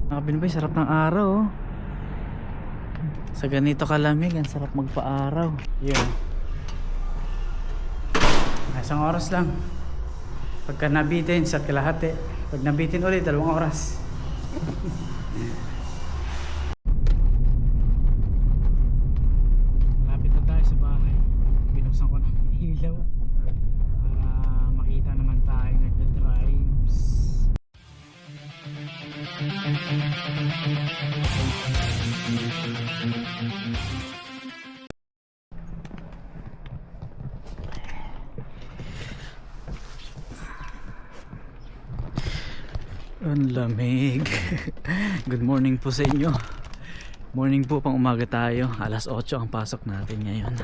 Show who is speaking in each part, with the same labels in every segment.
Speaker 1: Mga Pinoy, sarap ng araw oh. Sa ganito kalamig, ang sarap magpa-araw. Yun. Isang oras lang. Pagka nabitin, isa't kalahati. Pag nabitin ulit, 2 oras. Malapit na tayo sa bahay. Binuksan ko ng ilaw para makita naman tayo nagda-drives. Ang lamig. Good morning po sa inyo. Morning po, pang umaga tayo. Alas 8 ang pasok natin ngayon.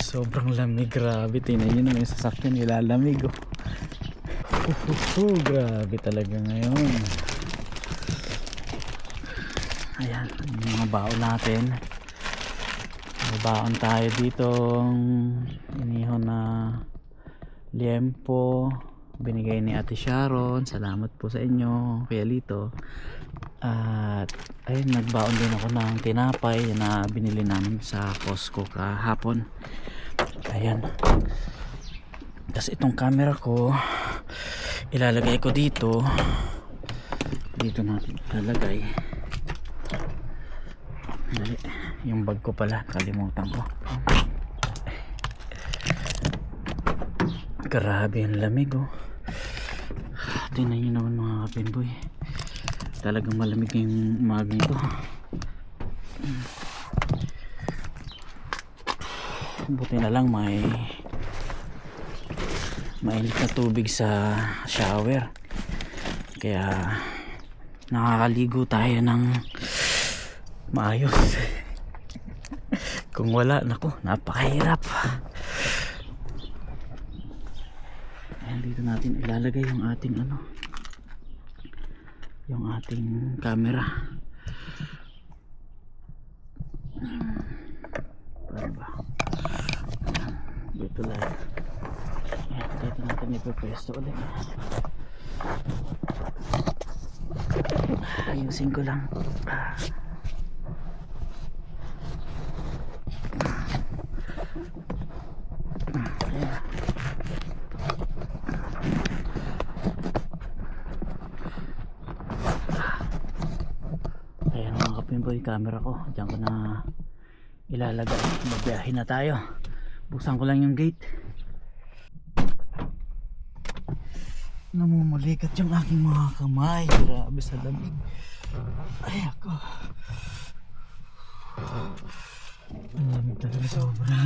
Speaker 1: Sobrang lamig, grabe. Tingnan nyo naman yung sasakyan, nilalamig oh. Grabe talaga ngayon. Ayan, yung mga baon natin. May baon tayo dito. Inihon na liempo. Binigay ni Ate Sharon. Salamat po sa inyo, Kuya Lito. At ayun, nagbaon din ako ng tinapay na binili namin sa Costco kahapon. Ayan. Tapos itong camera ko ilalagay ko dito. Dito natin ilalagay. Dali. Yung bag ko pala, kalimutan ko. Grabe ang lamig oh. Tingnan nyo naman mga kapinboy, talagang malamig yung umaga ito. Buti na lang may mainit na tubig sa shower, kaya nakakaligo tayo ng maayos. Kung wala, naku, napakahirap. Dito natin ilalagay yung ating yung ating camera. Paano ba? Dito lang. Dito natin ipapwesto ulit. Ayusin ko lang. Ayan mga kapinboy, camera ko diyan ko na ilalagay. Magbiyahe na tayo. Buksan ko lang yung gate. Namumulikat yung aking mga kamay. Grabe sa lamig. Ay ako, ang lamig talaga sobra.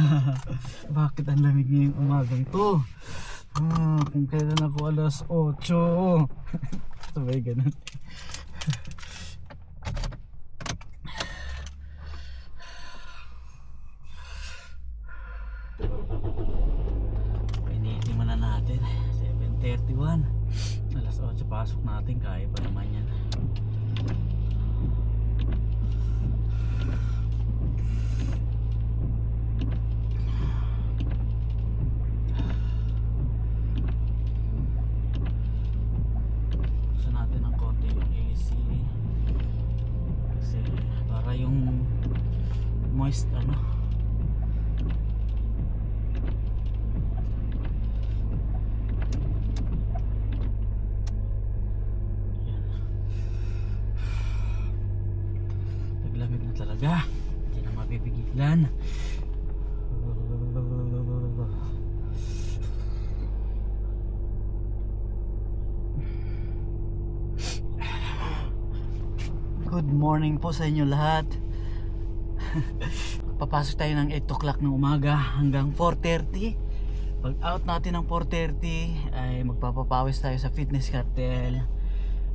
Speaker 1: Bakit ang lamig ngayong umagang to? Kung kailan ako alas 8 sabay ganun. Pinitiman na natin 7:31. Alas 8 pasok natin, kaya pa naman yan. Gusto natin ng konti yung AC kasi para yung moist lamig na talaga, hindi na mapipigilan. Good morning po sa inyo lahat. Papasok tayo ng 8 o'clock ng umaga hanggang 4:30. Pag out natin ng 4:30 ay magpapapawis tayo sa fitness cartel.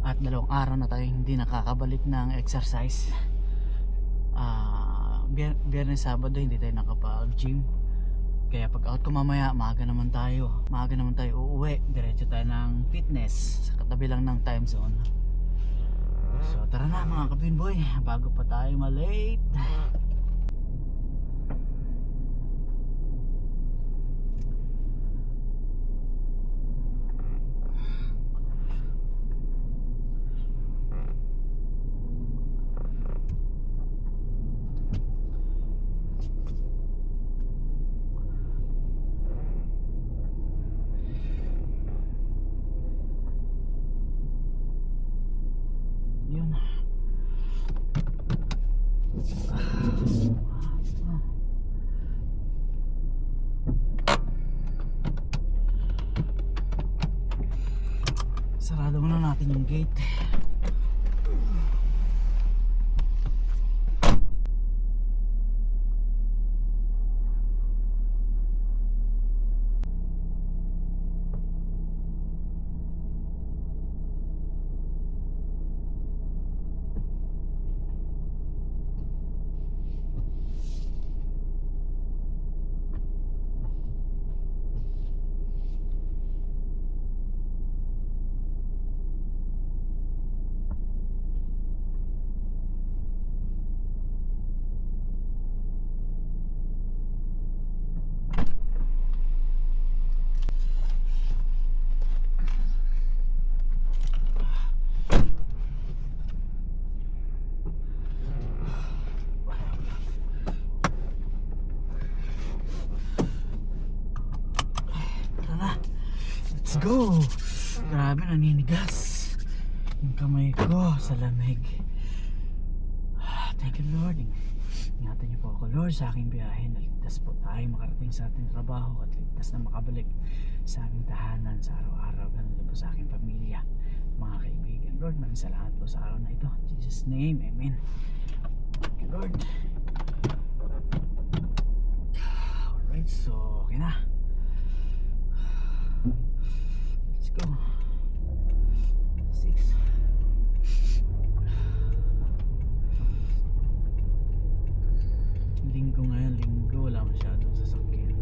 Speaker 1: At 2 araw na tayo hindi nakakabalik ng exercise. Biyernes, Sabado hindi tayo nakapag-gym. Kaya pag out ko mamaya, maaga naman tayo uuwi. Diretso tayo ng fitness sa katabi lang ng time zone. So tara na mga kapinboy, bago pa tayo malate. Sarado muna natin yung gate. Let's go! Grabe, naninigas yung kamay ko sa lamig. Thank you, Lord. Ingatan niyo po ako, Lord, sa aking biyahe. Naligtas po tayo makarating sa ating trabaho at ligtas na makabalik sa aming tahanan sa araw-araw. Ganun din po sa aking pamilya, mga kaibigan. Lord, maraming salamat po sa araw na ito. In Jesus' name, Amen. Thank you, Lord. Alright, so okay na. Let's go. 6. Linggo ngayon, linggo. Wala masyadong sasakyan.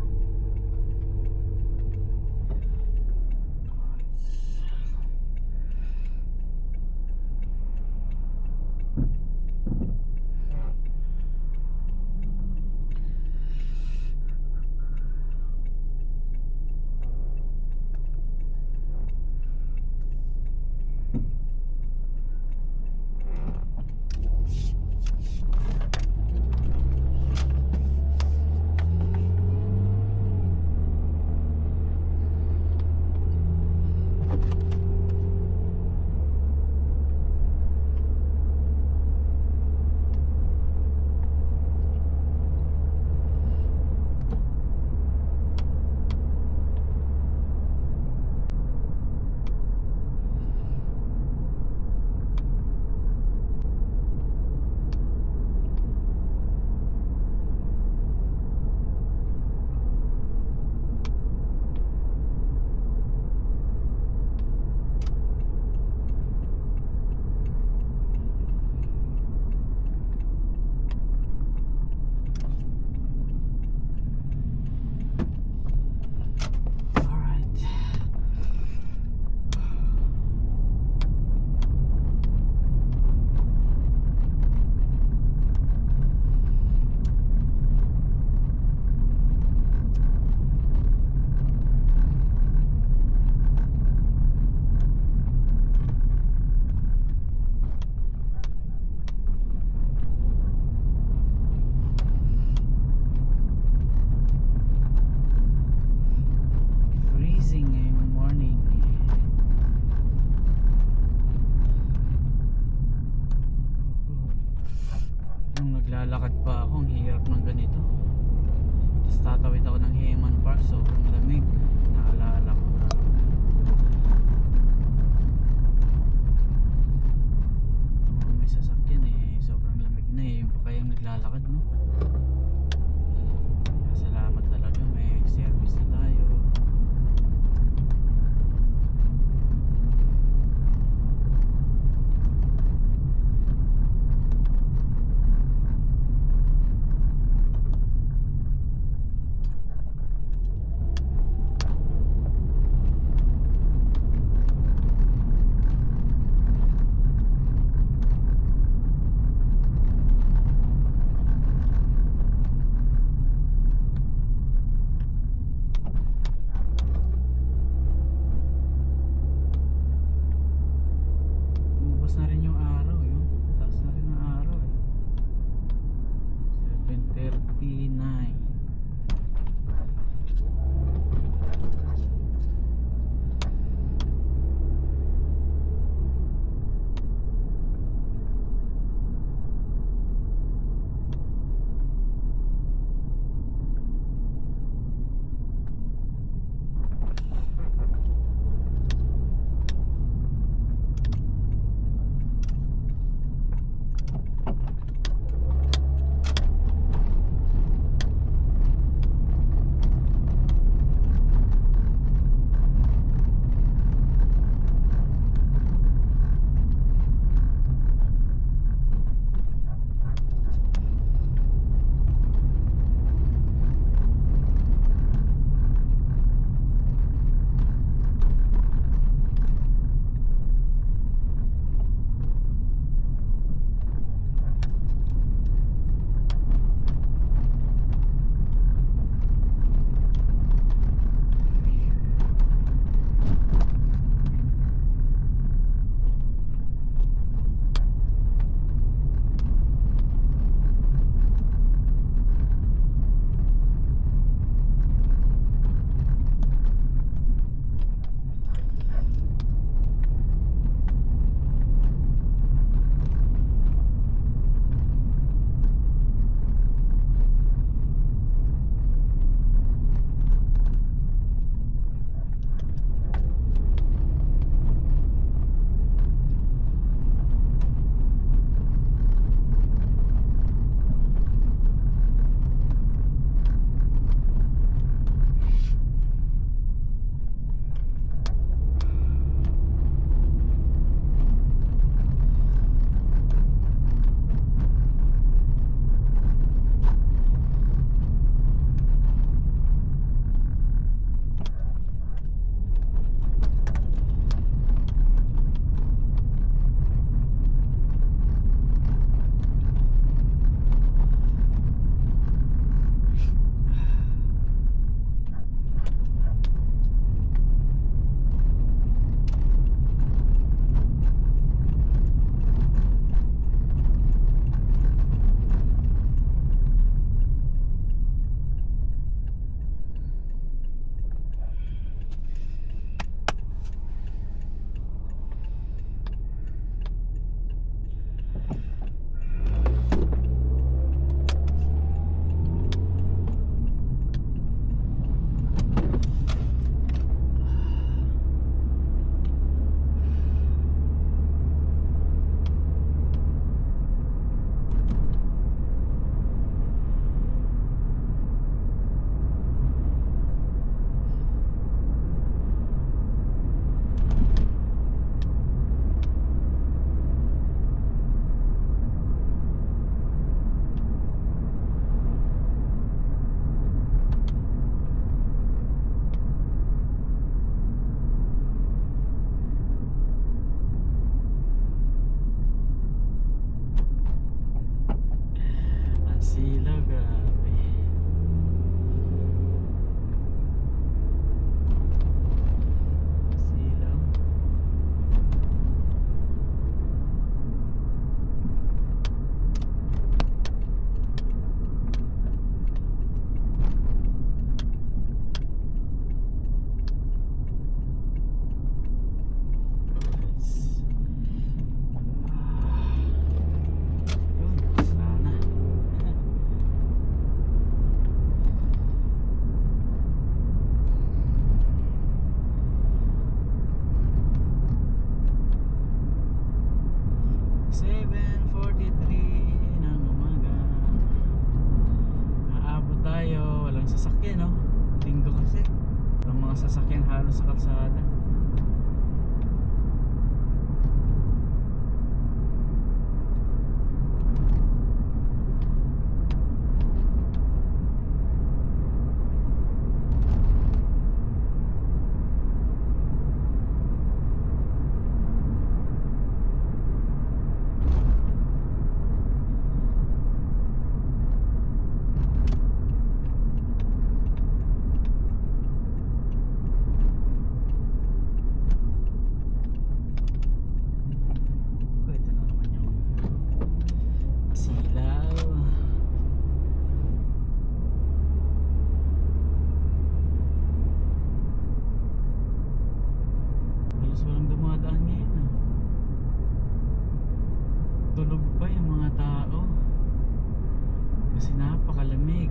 Speaker 1: Halos walang dumadaan ngayon ah. Tulog pa yung mga tao kasi napakalamig.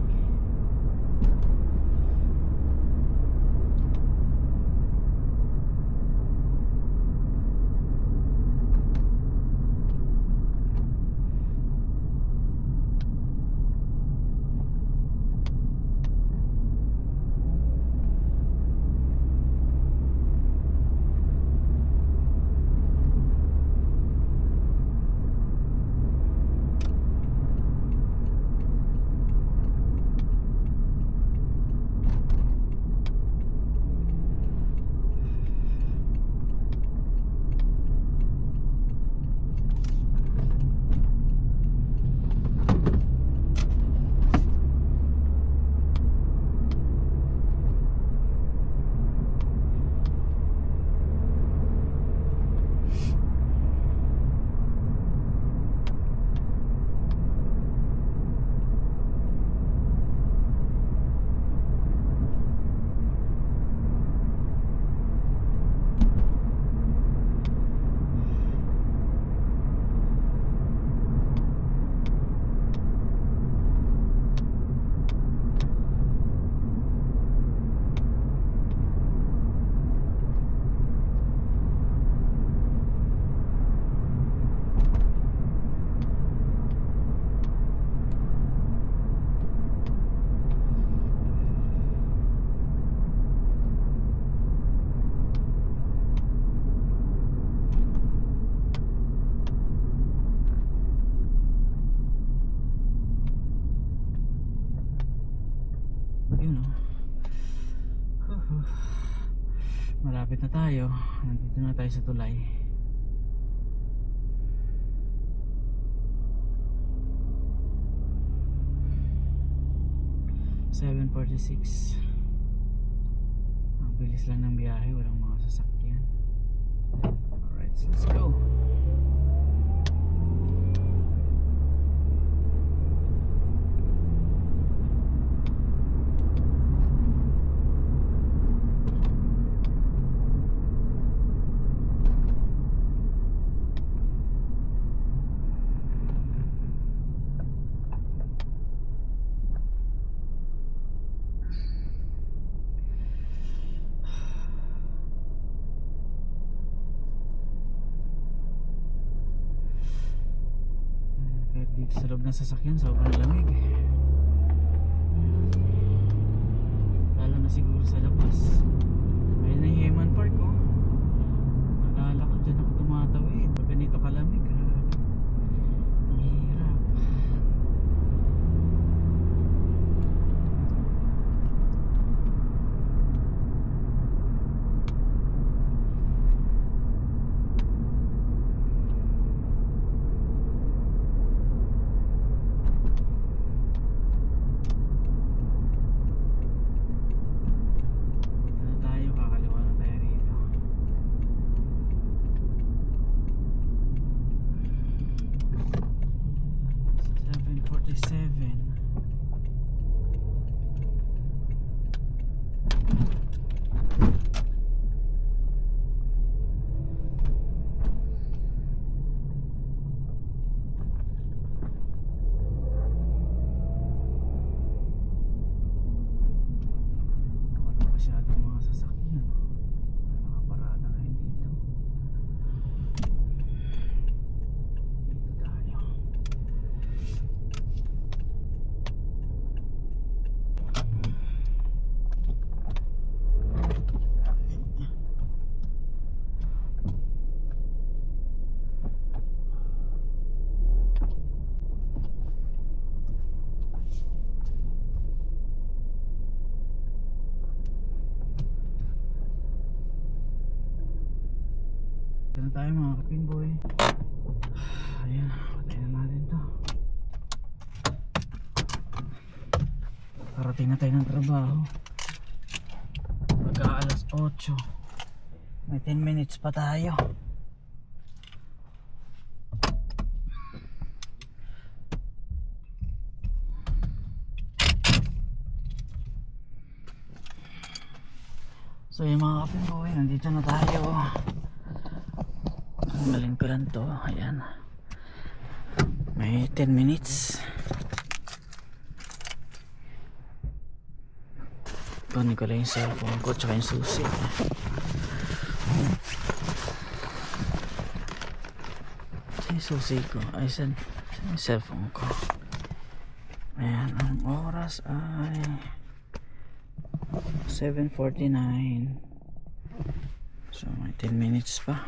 Speaker 1: Yun oh. Malapit na tayo. Nandito na tayo sa tulay. (7:46) Ang bilis lang ng biyahe, walang mga sasakyan. Alright, let's go. Dito sa loob ng sasakyan sobrang lamig, lalo na siguro sa labas. Ayun na yung Heman Park oh. Naglalakad dyan ako tumatawid pag ganito kalamig. Grabe, ang hirap. Dito na tayo mga kapinboy. Ayan, patayin na natin to. Parating na tayo ng trabaho. Pagka alas 8. May 10 minutes pa tayo. So yung mga kapinboy, nandito na tayo Tanggalin ko lang to. Ayan. May 10 minutes. Kunin ko lang yung cellphone ko tsaka yung susi. Yung susi ko. Ay, saan yung cellphone ko? Ayan. Ang oras ay 7:49. So may 10 minutes pa.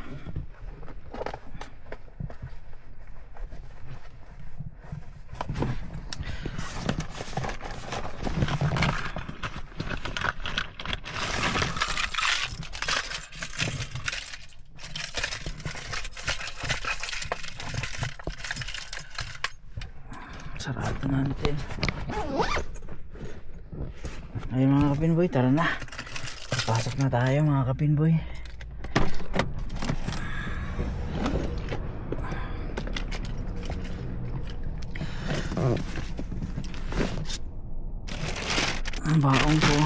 Speaker 1: Sarado natin. Ay mga kapinboy, tara na. Pasok na tayo mga kapinboy. Ang baong ko.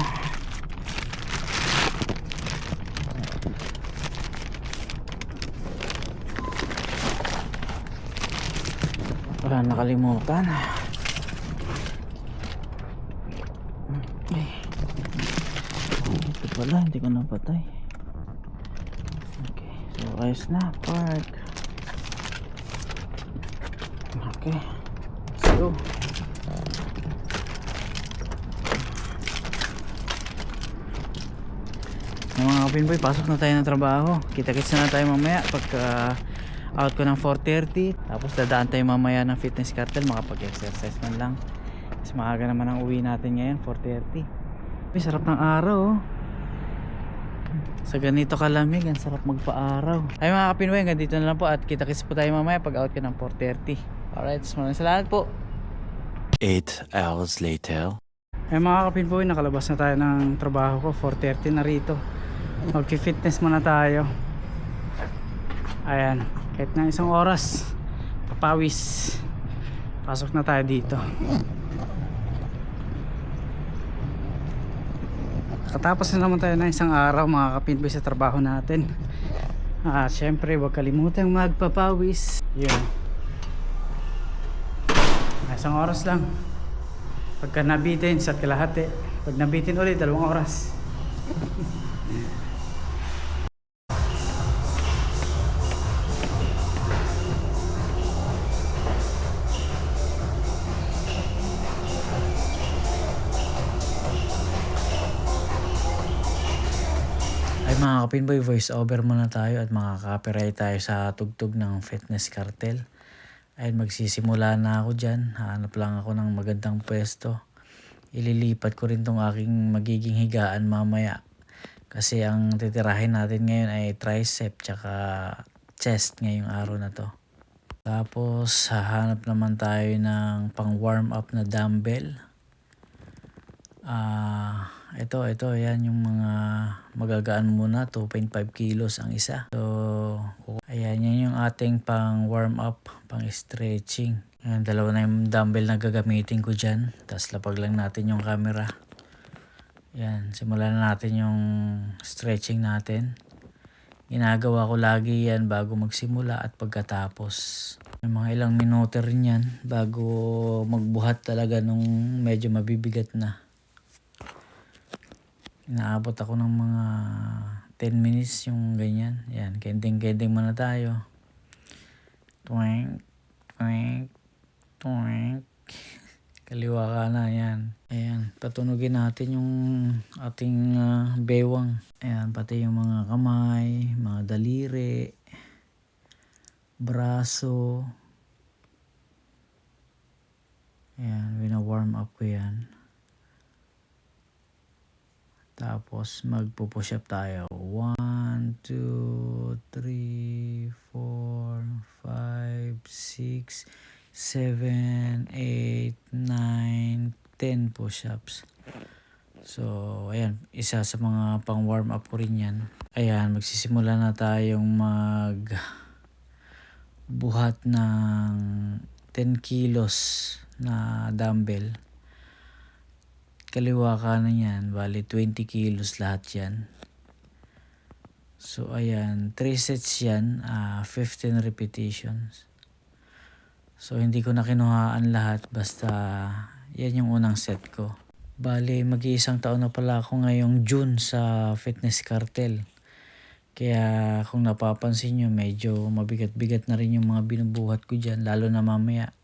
Speaker 1: Wala nakalimutan. Ay. Ito pala, hindi ko napatay. Okay, so ayos na, park. Okay, let's go. Mga kapinboy, pasok na tayo ng trabaho. Kita-kits na tayo mamaya pagka out ko ng 4:30. Tapos dadaan tayo mamaya ng fitness cartel, makapag-exercise man lang. Kasi maaga naman ang uwi natin ngayon, 4:30. Uy, sarap ng araw oh. Sa ganito kalamig, ang sarap magpa-araw. Ay mga kapinboy, hanggang dito na lang po. At kita-kits po tayo mamaya pag out ko ng 4:30. Alright, maraming salamat po.
Speaker 2: 8 hours later.
Speaker 1: Ay mga kapinboy, nakalabas na tayo ng trabaho ko. 4:30 na rito. Mag-fitness muna tayo. Ayan, kahit na isang oras papawis. Pasok na tayo dito. Katapos na naman tayo ng isang araw mga kapinboy sa trabaho natin. Syempre huwag kalimutang magpapawis. Yun, isang oras lang. Pagka nabitin, isa't kalahati. Pag nabitin ulit, 2 oras. Ay mga kapinboy, voice over muna tayo at makaka-copyright tayo sa tugtog ng fitness cartel. Ay magsisimula na ako dyan. Hanap lang ako ng magandang pwesto. Ililipat ko rin tong aking magiging higaan mamaya. Kasi ang titirahin natin ngayon ay tricep tsaka chest ngayong araw na to. Tapos hahanap naman tayo ng pang warm up na dumbbell. Ito, yan yung mga magagaan muna, 2.5 kilos ang isa. So, ayan, yan yung ating pang warm up, pang stretching. Ayan, 2 na yung dumbbell na gagamitin ko dyan. Tapos lapag lang natin yung camera. Ayan, simulan na natin yung stretching natin. Ginagawa ko lagi yan bago magsimula at pagkatapos. May mga ilang minuto rin yan bago magbuhat talaga nung medyo mabibigat na. Inaabot ako ng mga 10 minutes yung ganyan. Yan, kending-kending muna tayo. Twink, twink, twink. Kaliwa kanan, yan. Ayan, patunugin natin yung ating bewang. Ayan, pati yung mga kamay, mga daliri, braso. Ayan, wina-warm up ko yan. Tapos magpo-push up tayo. 1, 2, 3, 4, 5, 6, 7, 8, 9, 10 push-ups. So, ayan. Isa sa mga pang warm up ko rin yan. Ayan, magsisimula na tayong buhat ng 10 kilos na dumbbell. Kaliwa kanan yan, bali 20 kilos lahat yan. So ayan, 3 sets yan, 15 repetitions. So hindi ko na kinuhaan lahat, basta yan yung unang set ko. Bali, mag-iisang taon na pala ako ngayong June sa Fitness Cartel. Kaya kung napapansin nyo, medyo mabigat-bigat na rin yung mga binubuhat ko dyan, lalo na mamaya.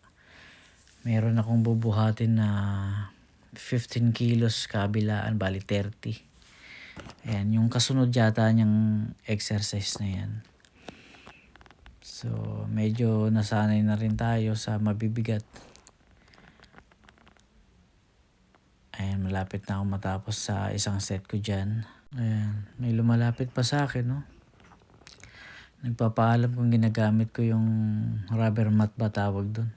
Speaker 1: Meron akong bubuhatin na 15 kilos kabilaan, bali 30. Ayan, yung kasunod yata niyang exercise na yan. So, medyo nasanay na rin tayo sa mabibigat. Ayan, malapit na ako matapos sa isang set ko dyan. Ayan, may lumalapit pa sa akin, no? Nagpapaalam kung ginagamit ko yung rubber mat ba tawag dun.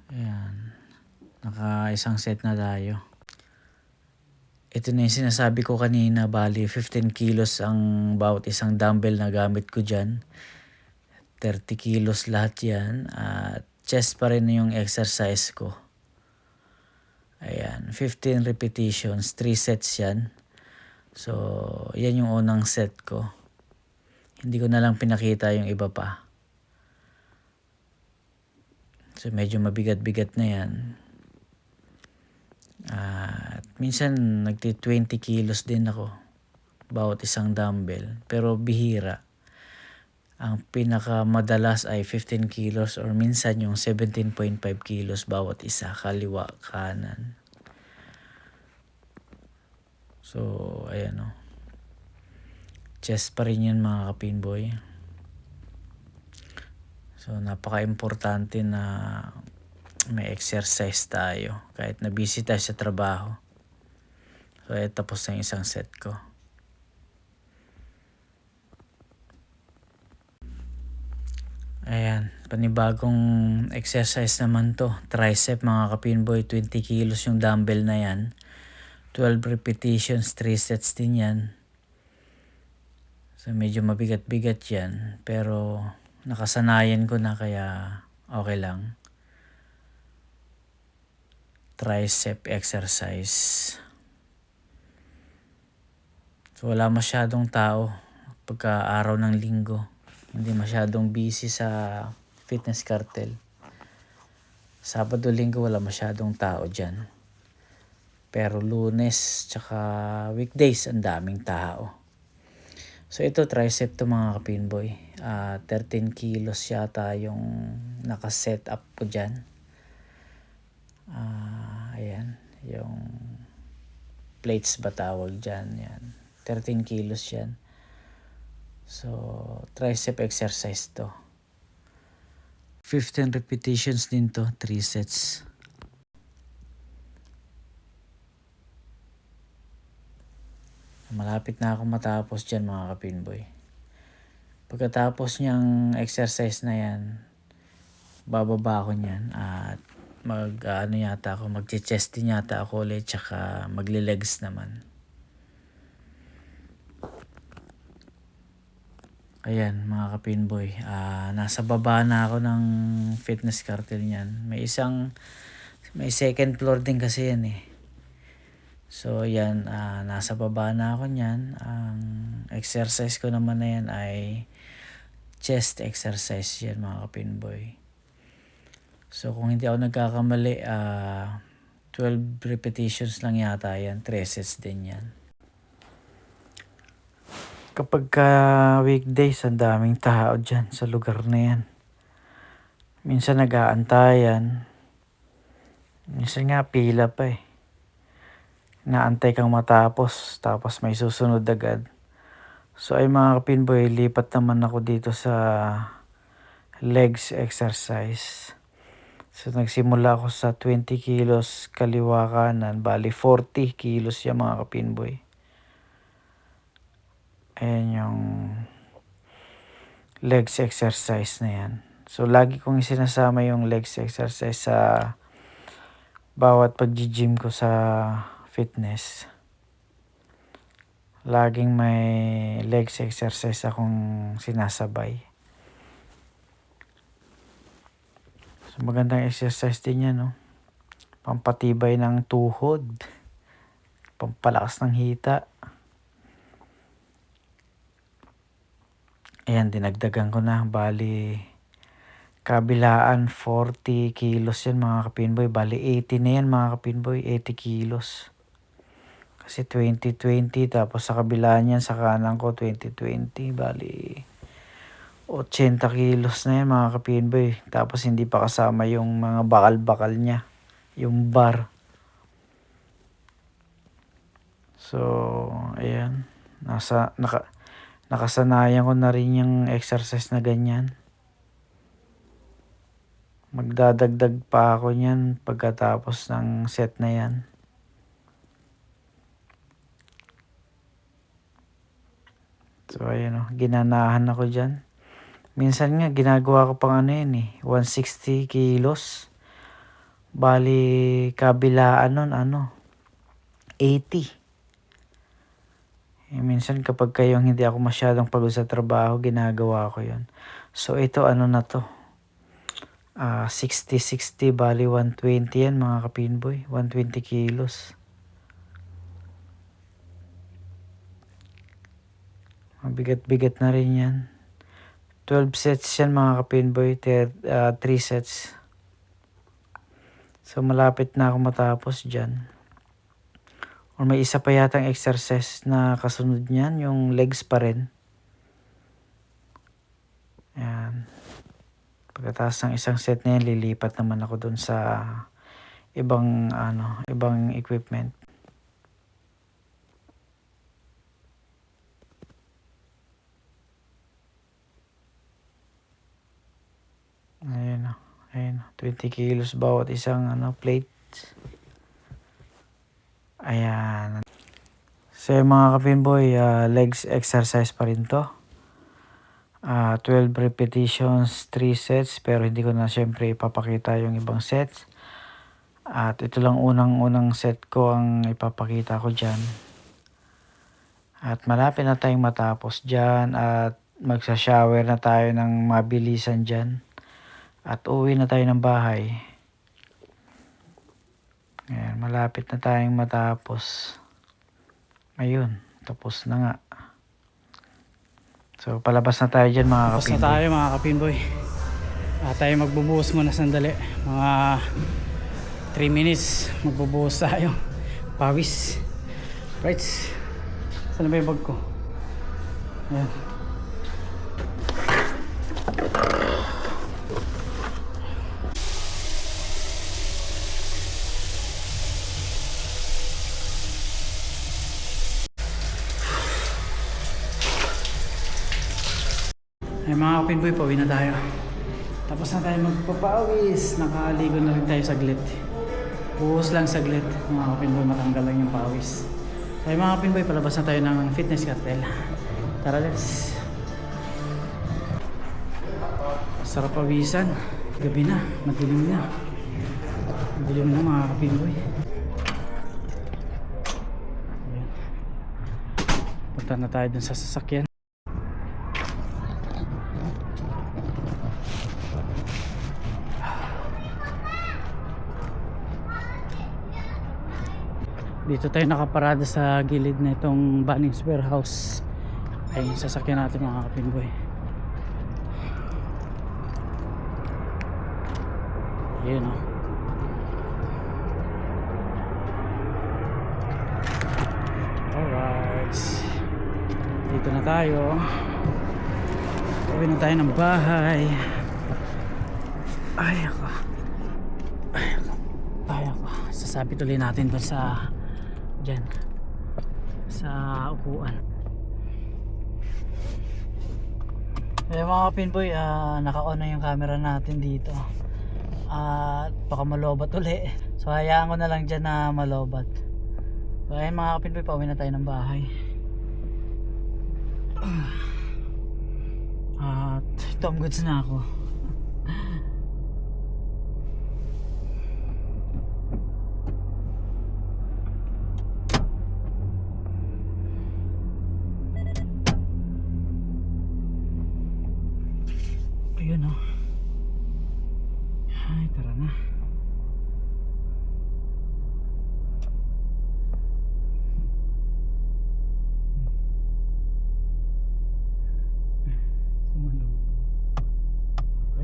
Speaker 1: Ayan, naka isang set na tayo. Ito na yung sinasabi ko kanina, bali 15 kilos ang bawat isang dumbbell na gamit ko dyan. 30 kilos lahat yan. At chest pa rin yung exercise ko. Ayan, 15 repetitions, 3 sets yan. So, yan yung unang set ko. Hindi ko na lang pinakita yung iba pa. So, medyo mabigat-bigat na yan. At minsan, nagti-20 kilos din ako bawat isang dumbbell. Pero bihira. Ang pinakamadalas ay 15 kilos or minsan yung 17.5 kilos bawat isa, kaliwa, kanan. So, ayan o. Chest pa rin yun mga kapinboy. So, napaka-importante na may exercise tayo kahit na busy tayo sa trabaho. So, tapos na yung isang set ko. Ayan, panibagong exercise naman to. Tricep mga kapinboy, 20 kilos yung dumbbell na yan. 12 repetitions, 3 sets din yan. So medyo mabigat-bigat yan. Pero nakasanayan ko na kaya okay lang. Tricep exercise. So wala masyadong tao pagka araw ng linggo. Hindi masyadong busy sa Fitness Cartel. Sabado, linggo wala masyadong tao dyan. Pero Lunes tsaka weekdays ang daming tao. So ito tricep to mga kapinboy. 13 kilos yata yung nakaset up ko dyan. Ayan, yung plates ba tawag dyan. Yan. 13 kilos yan. So, tricep exercise to. 15 repetitions din to, 3 sets. Malapit na ako matapos dyan mga kapinboy. Pagkatapos niyang exercise na yan, bababa ako niyan at mag-chest din yata ako ulit, tsaka magle-legs naman. Ayan mga kapinboy, nasa baba na ako ng Fitness Cartel niyan. May second floor din kasi yan eh. So yan, nasa baba na ako niyan. Ang exercise ko naman na yan ay chest exercise yan mga kapinboy. So kung hindi ako nagkakamali, 12 repetitions lang yata yan. 3 sets din yan. Kapag weekdays, ang daming tao dyan sa lugar na yan. Minsan nag-aantayan. Minsan nga pila pa eh. Naantay kang matapos, tapos may susunod agad. So ay mga kapinboy, lipat naman ako dito sa legs exercise. So nagsimula ako sa 20 kilos kaliwa kanan, bali 40 kilos yung mga kapinboy. Ayan yung legs exercise na yan. So lagi kong isinasama yung legs exercise sa bawat pag-gym ko sa fitness. Laging may legs exercise akong sinasabay. So magandang exercise din yan, no? Pampatibay ng tuhod, pampalakas ng hita. Ayan, dinagdagan ko na. Bali, kabilaan 40 kilos yan mga kapinboy. Bali, 80 na yan mga kapinboy. 80 kilos. Kasi 2020, tapos sa kabila niyan, sa kanan ko 2020. Bali, 80 kilos na yan mga kapinboy. Tapos hindi pa kasama yung mga bakal-bakal niya. Yung bar. So, ayan. Nakasanayan ko na rin yung exercise na ganyan. Magdadagdag pa ako niyan pagkatapos ng set na yan. So, ayan o. Ginanahan ako dyan. Minsan nga, ginagawa ko pang ano yan 160 kilos. Bali, kabilaan nun, 80. Minsan kapag kayong hindi ako masyadong pagod sa trabaho, ginagawa ko yun. So, ito na to. 60-60, bali 120 yan mga kapinboy. 120 kilos. Mabigat-bigat na rin yan. 12 sets yan mga kapinboy. 3 sets. So, malapit na ako matapos dyan. Or may isa pa yatang exercise na kasunod niyan, yung legs pa rin. Ayan. Pagkatapos ng isang set na yan, lilipat naman ako dun sa ibang equipment. Ayan 20 kilos bawat isang plate. Ayan. So mga kapinboy, legs exercise pa rin to. 12 repetitions, 3 sets, pero hindi ko na syempre ipapakita yung ibang sets. At ito lang unang set ko ang ipapakita ko dyan. At malapit na tayong matapos dyan at magsa-shower na tayo ng mabilisan dyan. At uwi na tayo ng bahay. Ayan, malapit na tayong matapos. Ayun, tapos na nga. So, palabas na tayo dyan mga kapinboy. Tapos na tayo mga kapinboy. Tayo magbubuhos muna sandali. Mga 3 minutes, magbubuhos tayo. Pawis. Right. Saan na ba yung bag ko? Ayan. Ay mga kapinboy, pauwi na tayo. Tapos na tayo magpapawis. Nakaligo na rin tayo saglit. Buhos lang saglit. Mga kapinboy, matanggal lang yung pawis. Ay mga kapinboy, palabas na tayo ng fitness cartel. Tara, let's. Sarap pawisan. Gabi na, madilim na. Madilim na mga kapinboy. Ayan. Punta na tayo dun sa sasakyan. Dito tayo nakaparada sa gilid na itong Bunnings Warehouse. Ay yung sasakyan natin mga kapinboy. Ayun o. Alright. Dito na tayo. Uwi na tayo ng bahay. Ay ako. Sasabi tuloy natin doon sa dyan sa upuan. Mga kapinboy, naka-on na yung camera natin dito at baka malobat uli, so hayaan ko na lang dyan na malobat. So ayun mga kapinboy, pauwi na tayo ng bahay. At tom goods na ako. Ayun o. Ay, tara na.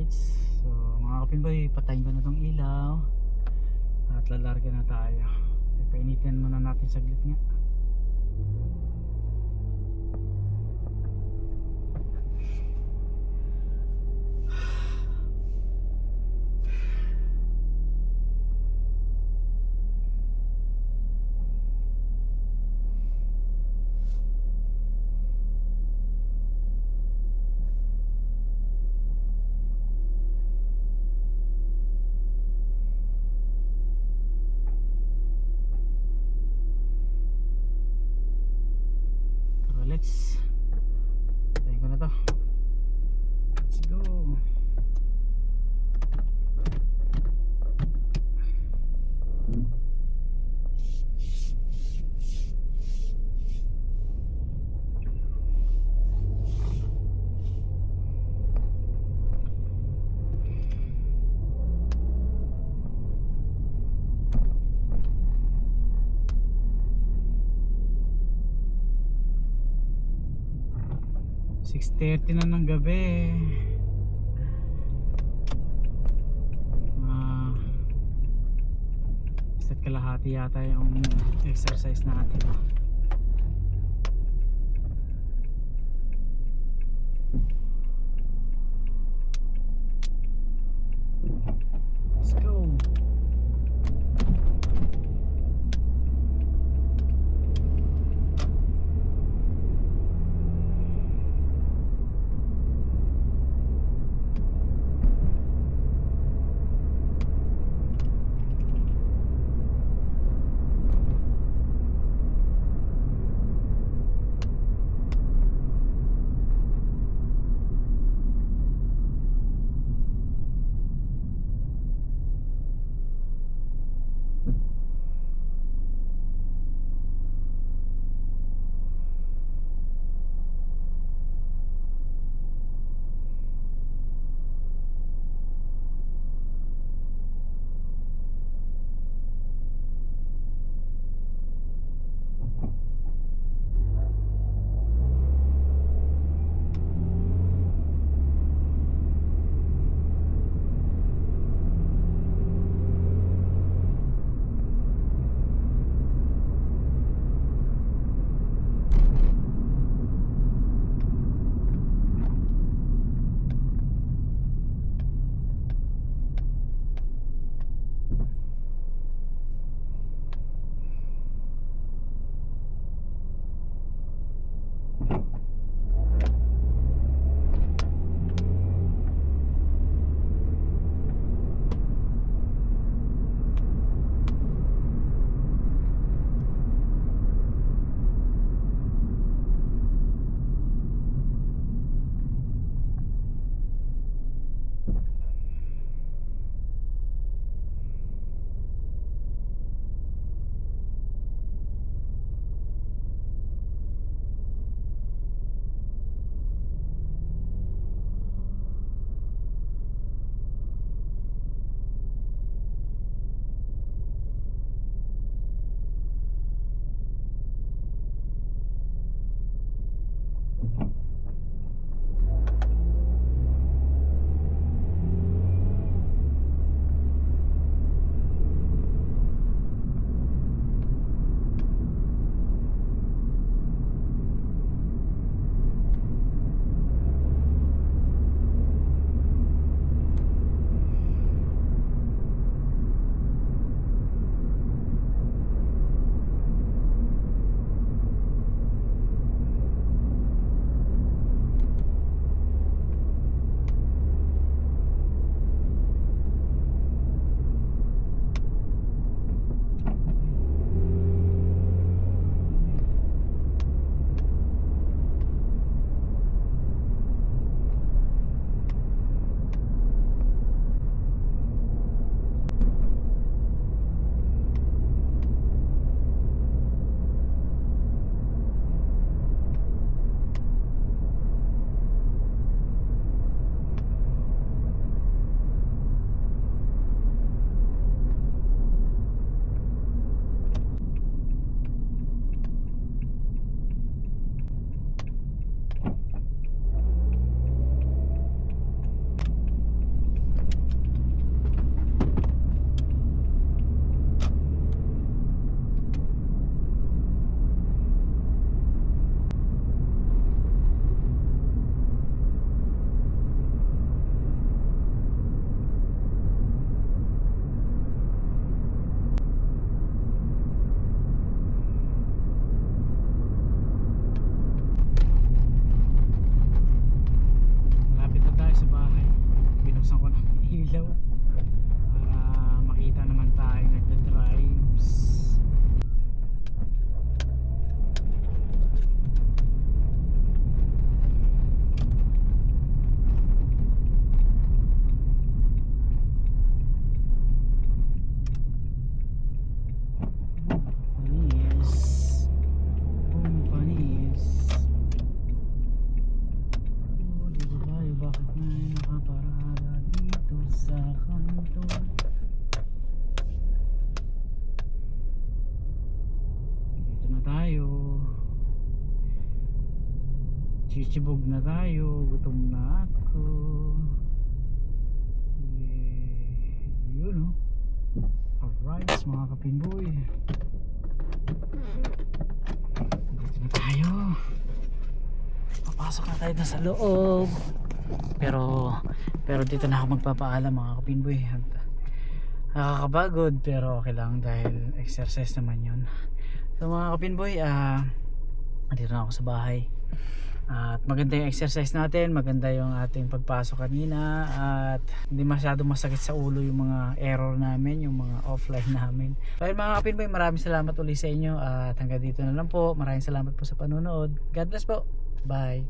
Speaker 1: lights. So mga kapinboy, patayin ko na tong ilaw at lalarga na tayo. Painitin muna natin saglit nga. Let's tayo ko na to. Let's go. .30 na ng gabi. Isa't kalahati yata yung exercise natin. Let's go. binuksan ko ng ilaw para makita naman tayo nagda-drives. Panis. Oh, dito tayo. Bakit may nakaparada dito sa kanto? Dito na tayo. Chichibog na tayo. Gutom na ako. Yun, oh. Alright, mga kapinboy. Dito na tayo. Papasok na tayo na sa loob. Pero dito na ako magpapaalam, mga kapinboy. Nakakapagod pero okay lang dahil exercise naman yun. So mga kapinboy, dito na ako sa bahay. At maganda yung exercise natin, maganda yung ating pagpasok kanina, at hindi masyado masakit sa ulo yung mga error namin, yung mga offline namin. So mga kapinboy, maraming salamat ulit sa inyo, at hanggang dito na lang po. Maraming salamat po sa panonood. God bless po. Bye.